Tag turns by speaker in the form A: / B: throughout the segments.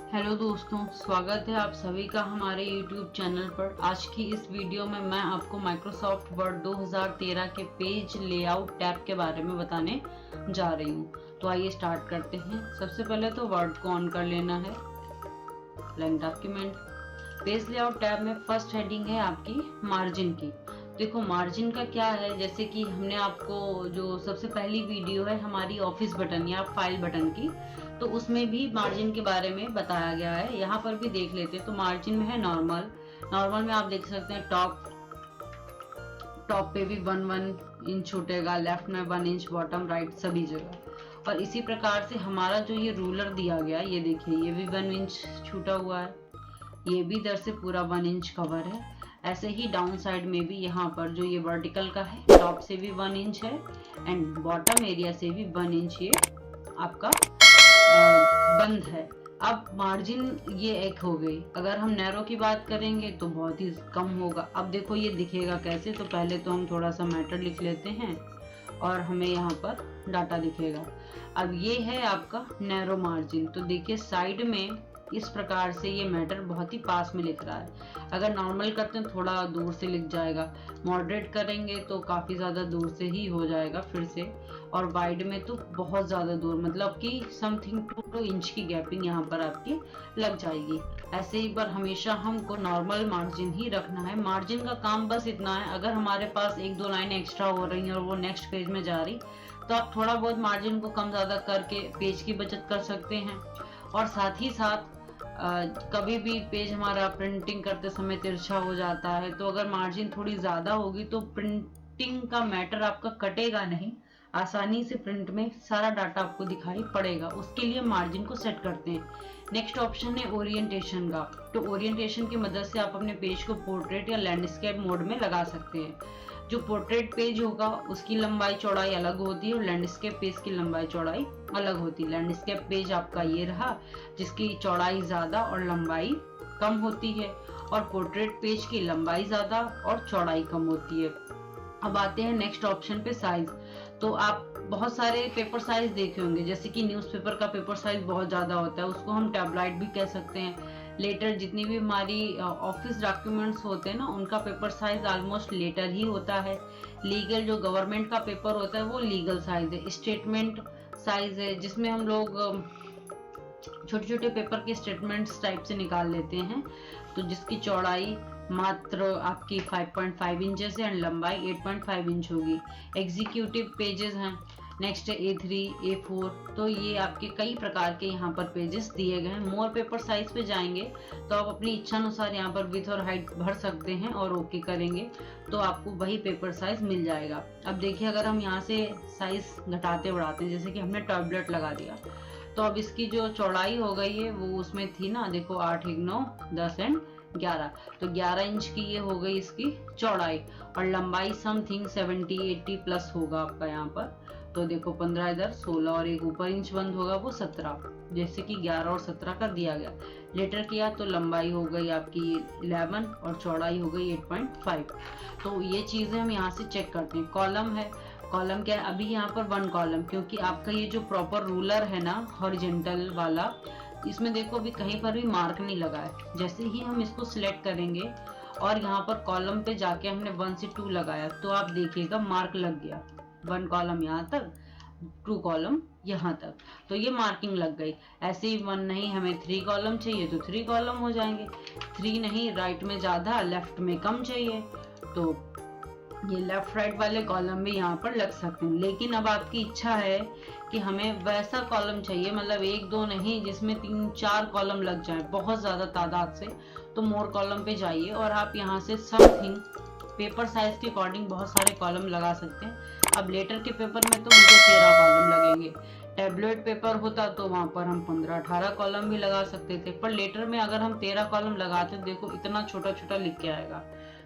A: Hello दोस्तों, स्वागत है आप सभी का हमारे YouTube चैनल पर। आज की इस वीडियो में मैं आपको माइक्रोसॉफ्ट वर्ड 2013 के पेज लेआउट टैब के बारे में बताने जा रही हूँ। तो आइए स्टार्ट करते हैं। सबसे पहले तो वर्ड को ऑन कर लेना है, blank document. Page layout tab में फर्स्ट हेडिंग है आपकी मार्जिन की। देखो मार्जिन का क्या है, जैसे कि हमने आपको जो सबसे पहली वीडियो है हमारी ऑफिस बटन या फाइल बटन की, तो उसमें भी मार्जिन के बारे में बताया गया है। यहाँ पर भी देख लेते हैं। तो मार्जिन में है नॉर्मल। नॉर्मल में आप देख सकते हैं टॉप पे भी 1 इंच छूटेगा, लेफ्ट में 1 इंच, बॉटम राइट सभी जगह। और इसी प्रकार से हमारा जो ये रूलर दिया गया, ये देखिए ये भी 1 इंच छूटा हुआ है, ये भी इधर से पूरा 1 इंच कवर है। ऐसे ही डाउन साइड में भी यहाँ पर जो ये वर्टिकल का है, टॉप से भी 1 इंच है एंड बॉटम एरिया से भी 1 इंच ये आपका बंद है। अब मार्जिन ये एक हो गई। अगर हम नैरो की बात करेंगे तो बहुत ही कम होगा। अब देखो ये दिखेगा कैसे, तो पहले तो हम थोड़ा सा मैटर लिख लेते हैं और हमें यहाँ पर डाटा दिखेगा। अब ये है आपका नैरो मार्जिन। तो देखिए साइड में इस प्रकार से ये मैटर बहुत ही पास में लिख रहा है। अगर नॉर्मल करते हैं थोड़ा दूर से लिख जाएगा, मॉडरेट करेंगे तो काफ़ी ज़्यादा दूर से ही हो जाएगा फिर से, और वाइड में तो बहुत ज़्यादा दूर, मतलब कि समथिंग 2 इंच की गैपिंग यहाँ पर आपकी लग जाएगी। ऐसे ही पर हमेशा हमको नॉर्मल मार्जिन ही रखना है। मार्जिन का काम बस इतना है, अगर हमारे पास 1-2 लाइन एक्स्ट्रा हो रही हैं और वो नेक्स्ट पेज में जा रही, तो आप थोड़ा बहुत मार्जिन को कम ज़्यादा करके पेज की बचत कर सकते हैं। और साथ ही साथ कभी भी पेज हमारा प्रिंटिंग करते समय तिरछा हो जाता है, तो अगर मार्जिन थोड़ी ज़्यादा होगी तो प्रिंटिंग का मैटर आपका कटेगा नहीं, आसानी से प्रिंट में सारा डाटा आपको दिखाई पड़ेगा। उसके लिए मार्जिन को सेट करते हैं। नेक्स्ट ऑप्शन है ओरिएंटेशन का। तो ओरिएंटेशन की मदद से आप अपने पेज को पोर्ट्रेट या लैंडस्केप मोड में लगा सकते हैं। जो पोर्ट्रेट पेज होगा उसकी लंबाई चौड़ाई अलग होती है और लैंडस्केप पेज की लंबाई चौड़ाई अलग होती है। लैंडस्केप पेज आपका ये रहा, जिसकी चौड़ाई ज़्यादा और लंबाई कम होती है, और पोर्ट्रेट पेज की लंबाई ज़्यादा और चौड़ाई कम होती है। अब आते हैं नेक्स्ट ऑप्शन पे, साइज। तो आप बहुत सारे पेपर साइज देखे होंगे, जैसे कि न्यूज़पेपर का पेपर साइज बहुत ज़्यादा होता है, उसको हम टैबलाइट भी कह सकते हैं। लेटर जितनी भी हमारी ऑफिस डॉक्यूमेंट्स होते हैं ना, उनका पेपर साइज ऑलमोस्ट लेटर ही होता है। लीगल जो गवर्नमेंट का पेपर होता है वो लीगल साइज है। स्टेटमेंट साइज है जिसमें हम लोग छोटे छोटे पेपर के स्टेटमेंट्स टाइप से निकाल लेते हैं, तो जिसकी चौड़ाई मात्र आपकी 5.5 इंचेस है एंड लंबाई 8.5 इंच होगी। एग्जीक्यूटिव पेजेस हैं। नेक्स्ट है A3, A4। तो ये आपके कई प्रकार के यहाँ पर पेजेस दिए गए हैं। मोर पेपर साइज पे जाएंगे तो आप अपनी इच्छा अनुसार यहाँ पर विड्थ और हाइट भर सकते हैं और ओके करेंगे तो आपको वही पेपर साइज मिल जाएगा। अब देखिए अगर हम यहाँ से साइज घटाते बढ़ाते हैं, जैसे कि हमने टैबलेट लगा दिया, तो अब इसकी जो चौड़ाई हो गई है वो उसमें थी ना, देखो 8, 1, 9, 10 एंड 11, तो 11 इंच की ये हो गई इसकी चौड़ाई। और लंबाई समथिंग 70-80 प्लस होगा आपका यहाँ पर। तो देखो 15 इधर, 16 और एक ऊपर इंच बंद होगा वो 17, जैसे कि 11 और 17 का दिया गया। लेटर किया तो लंबाई हो गई आपकी 11 और चौड़ाई हो गई 8.5। तो ये चीज़ें हम यहाँ से चेक करते हैं। कॉलम है। कॉलम क्या है, अभी यहाँ पर 1 कॉलम, क्योंकि आपका ये जो प्रॉपर रूलर है ना हॉरिजेंटल वाला, इसमें देखो अभी कहीं पर भी मार्क नहीं लगा है। जैसे ही हम इसको सिलेक्ट करेंगे और यहाँ पर कॉलम पे जाके हमने 1 से 2 लगाया, तो आप देखिएगा मार्क लग गया। 1 कॉलम यहाँ तक, 2 कॉलम यहाँ तक, तो ये मार्किंग लग गई। ऐसे ही 1 नहीं, हमें 3 कॉलम चाहिए तो 3 कॉलम हो जाएंगे। 3 नहीं, राइट में ज़्यादा लेफ्ट में कम चाहिए, तो ये लेफ्ट राइट वाले कॉलम भी यहाँ पर लग सकते हैं। लेकिन अब आपकी इच्छा है कि हमें वैसा कॉलम चाहिए, मतलब 1-2 नहीं, जिसमें 3-4 कॉलम लग जाए बहुत ज़्यादा तादाद से, तो मोर कॉलम पे जाइए और आप यहाँ से समथिंग पेपर साइज के अकॉर्डिंग बहुत सारे कॉलम लगा सकते हैं। अब लेटर के पेपर में तो मुझे 13 कॉलम लगेंगे। टैबलेट पेपर होता तो वहाँ पर हम 15-18 कॉलम भी लगा सकते थे, पर लेटर में अगर हम 13 कॉलम लगाते देखो इतना छोटा छोटा लिख के आएगा,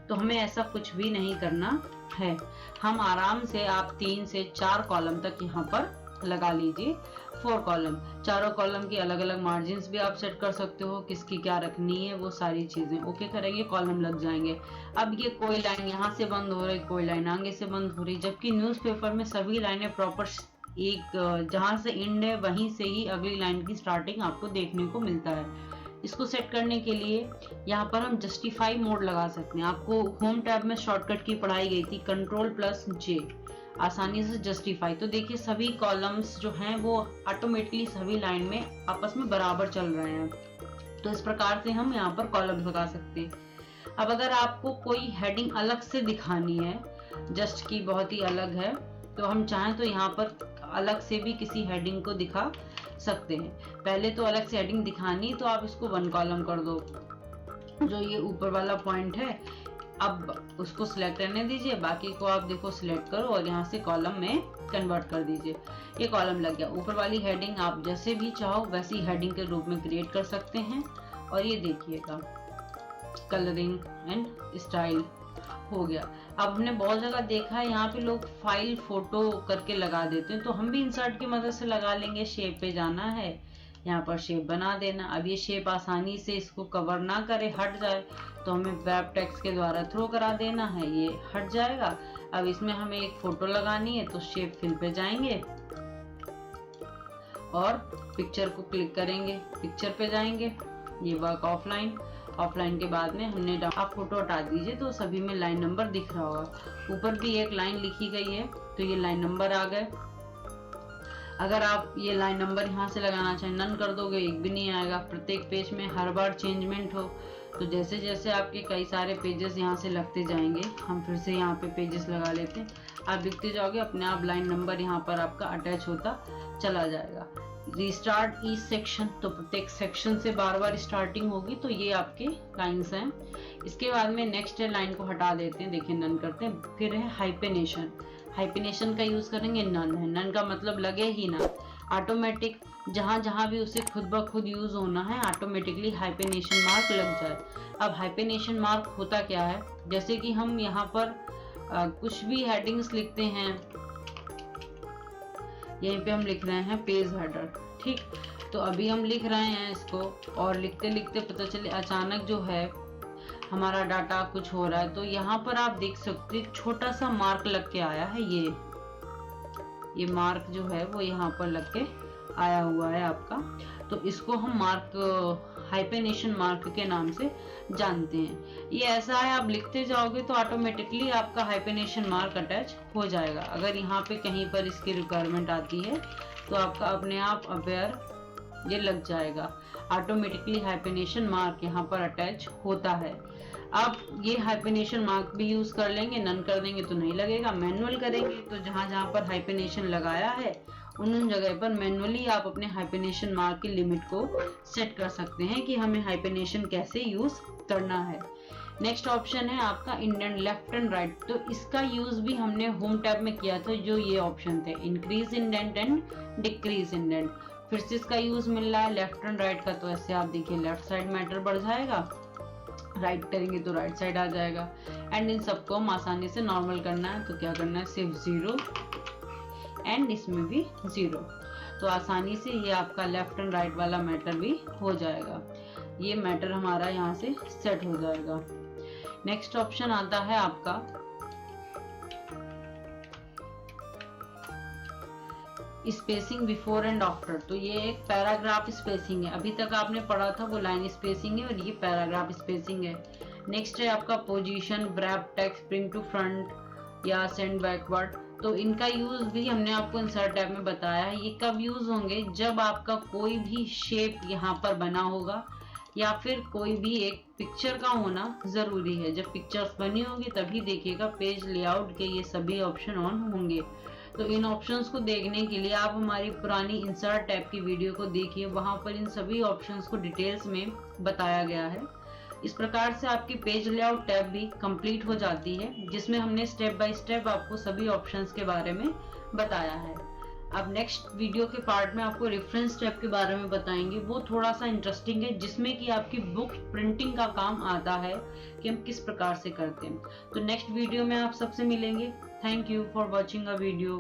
A: तो हमें ऐसा कुछ भी नहीं करना है। हम आराम से आप 3 से 4 कॉलम तक यहाँ पर लगा लीजिए। 4 कॉलम, चारों कॉलम की अलग अलग मार्जिन भी आप सेट कर सकते हो, किसकी क्या रखनी है वो सारी चीजें ओके करेंगे, कॉलम लग जाएंगे। अब ये कोई लाइन यहाँ से बंद हो रही, कोई लाइन आगे से बंद हो रही, जबकि न्यूज़पेपर में सभी लाइनें प्रॉपर एक जहाँ से एंड है वहीं से ही अगली लाइन की स्टार्टिंग आपको देखने को मिलता है। इसको सेट करने के लिए यहाँ पर हम जस्टिफाई मोड लगा सकते हैं। आपको होम टैब में शॉर्टकट की पढ़ाई गई थी, Ctrl+J, आसानी से जस्टिफाई। तो देखिए सभी कॉलम्स जो हैं वो ऑटोमेटिकली सभी लाइन में आपस में बराबर चल रहे हैं। तो इस प्रकार से हम यहाँ पर कॉलम्स लगा सकते हैं। अब अगर आपको कोई हेडिंग अलग से दिखानी है, जस्ट की बहुत ही अलग है, तो हम चाहें तो यहाँ पर अलग से भी किसी हेडिंग को दिखा सकते हैं। पहले तो अलग से हेडिंग दिखानी तो आप इसको 1 कॉलम कर दो, जो ये ऊपर वाला पॉइंट है अब उसको सिलेक्ट करने दीजिए, बाकी को आप देखो सिलेक्ट करो और यहाँ से कॉलम में कन्वर्ट कर दीजिए। ये कॉलम लग गया। ऊपर वाली हेडिंग आप जैसे भी चाहो वैसी हेडिंग के रूप में क्रिएट कर सकते हैं। और ये देखिएगा कलरिंग एंड स्टाइल हो गया। अब हमने बहुत जगह देखा है यहाँ पे लोग फाइल फोटो करके लगा देते हैं, तो हम भी इंसर्ट की मदद से लगा लेंगे। शेप पे जाना है, यहाँ पर शेप बना देना। अब ये शेप आसानी से इसको कवर ना करे, हट जाए, तो हमें वेब टेक्स्ट के द्वारा थ्रो करा देना है, ये हट जाएगा। अब इसमें हमें एक फोटो लगानी है, तो शेप फिल पे जाएंगे और पिक्चर को क्लिक करेंगे, पिक्चर पे जाएंगे, ये वर्क ऑफलाइन। ऑफलाइन के बाद में हमने आप फोटो हटा दीजिए तो सभी में लाइन नंबर दिख रहा होगा। ऊपर भी एक लाइन लिखी गई है, तो ये लाइन नंबर आ गए। अगर आप ये लाइन नंबर यहाँ से लगाना चाहें, नन कर दोगे, एक भी नहीं आएगा। प्रत्येक पेज में हर बार चेंजमेंट हो, तो जैसे जैसे आपके कई सारे पेजेस यहाँ से लगते जाएंगे, हम फिर से यहाँ पे पेजेस लगा लेते हैं। आप लिखते जाओगे, अपने आप लाइन नंबर यहाँ पर आपका अटैच होता चला जाएगा। रिस्टार्ट ईच सेक्शन, तो प्रत्येक सेक्शन से बार बार स्टार्टिंग होगी। तो ये आपके लाइन्स हैं। इसके बाद में नेक्स्ट लाइन को हटा देते हैं, देखिए नन करते हैं। फिर है हाइपेनेशन। हाइपेनेशन का यूज करेंगे, नन है। नन का मतलब लगे ही ना, ऑटोमेटिक जहां जहां भी उसे खुद ब खुद यूज होना है, ऑटोमेटिकली हाइपेनेशन मार्क लग जाए। अब हाइपेनेशन मार्क होता क्या है, जैसे कि हम यहाँ पर कुछ भी हेडिंग्स लिखते हैं, यहीं पे हम लिख रहे हैं पेज हेडर, ठीक। तो अभी हम लिख रहे हैं इसको, और लिखते लिखते पता चले अचानक जो है हमारा डाटा कुछ हो रहा है, तो यहाँ पर आप देख सकते हैं छोटा सा मार्क लग के आया है। ये मार्क जो है वो यहाँ पर लग के आया हुआ है आपका। तो इसको हम मार्क, हाइपेनेशन मार्क के नाम से जानते हैं। ये ऐसा है, आप लिखते जाओगे तो ऑटोमेटिकली आपका हाइपेनेशन मार्क अटैच हो जाएगा। अगर यहाँ पे कहीं पर इसकी रिक्वायरमेंट आती है तो आपका अपने आप अवेयर ये लग जाएगा, ऑटोमेटिकली हाइपेनेशन मार्क यहाँ पर अटैच होता है। आप ये हाइपेनेशन मार्क भी यूज कर लेंगे, नन कर देंगे तो नहीं लगेगा। मैनुअल करेंगे तो जहां जहां पर हाइपेनेशन लगाया है उन जगह पर मैनुअली आप अपने हाइपेनेशन मार्क की लिमिट को सेट कर सकते हैं कि हमें हाइपेनेशन कैसे यूज करना है। नेक्स्ट ऑप्शन है आपका इंडेंट, लेफ्ट एंड राइट। तो इसका यूज भी हमने होम टैब में किया था, जो ये ऑप्शन थे, increase indent and decrease indent. फिर से इसका यूज मिल रहा है लेफ्ट एंड राइट का। तो ऐसे आप देखिए लेफ्ट साइड मैटर बढ़ जाएगा, राइट करेंगे तो राइट साइड आ जाएगा। एंड इन सबको हम आसानी से नॉर्मल करना है, तो क्या करना है, सिर्फ 0 एंड इसमें भी 0। तो आसानी से ये आपका लेफ्ट एंड राइट वाला मैटर भी हो जाएगा। ये मैटर हमारा यहाँ से सेट हो जाएगा। नेक्स्ट ऑप्शन आता है आपका स्पेसिंग बिफोर एंड आफ्टर। तो ये एक पैराग्राफ स्पेसिंग है। अभी तक आपने पढ़ा था वो लाइन स्पेसिंग है, और ये पैराग्राफ स्पेसिंग है। नेक्स्ट है आपका position, wrap text, bring to front या सेंड बैकवर्ड। तो इनका यूज भी हमने आपको इंसर्ट टैब में बताया है। ये कब यूज होंगे, जब आपका कोई भी शेप यहाँ पर बना होगा या फिर कोई भी एक पिक्चर का होना जरूरी है। जब पिक्चर्स बनी होगी तभी देखिएगा पेज लेआउट के ये सभी ऑप्शन ऑन होंगे। तो इन ऑप्शंस को देखने के लिए आप हमारी पुरानी इंसर्ट टैब की वीडियो को देखिए, वहां पर इन सभी ऑप्शंस को डिटेल्स में बताया गया है। इस प्रकार से आपकी पेज लेआउट टैब भी कंप्लीट हो जाती है, जिसमें हमने स्टेप बाय स्टेप आपको सभी ऑप्शंस के बारे में बताया है। अब नेक्स्ट वीडियो के पार्ट में आपको रेफरेंस टैब के बारे में बताएंगे। वो थोड़ा सा इंटरेस्टिंग है, जिसमें कि आपकी बुक प्रिंटिंग का काम आता है कि हम किस प्रकार से करते हैं। तो नेक्स्ट वीडियो में आप सबसे मिलेंगे। Thank you for watching a video.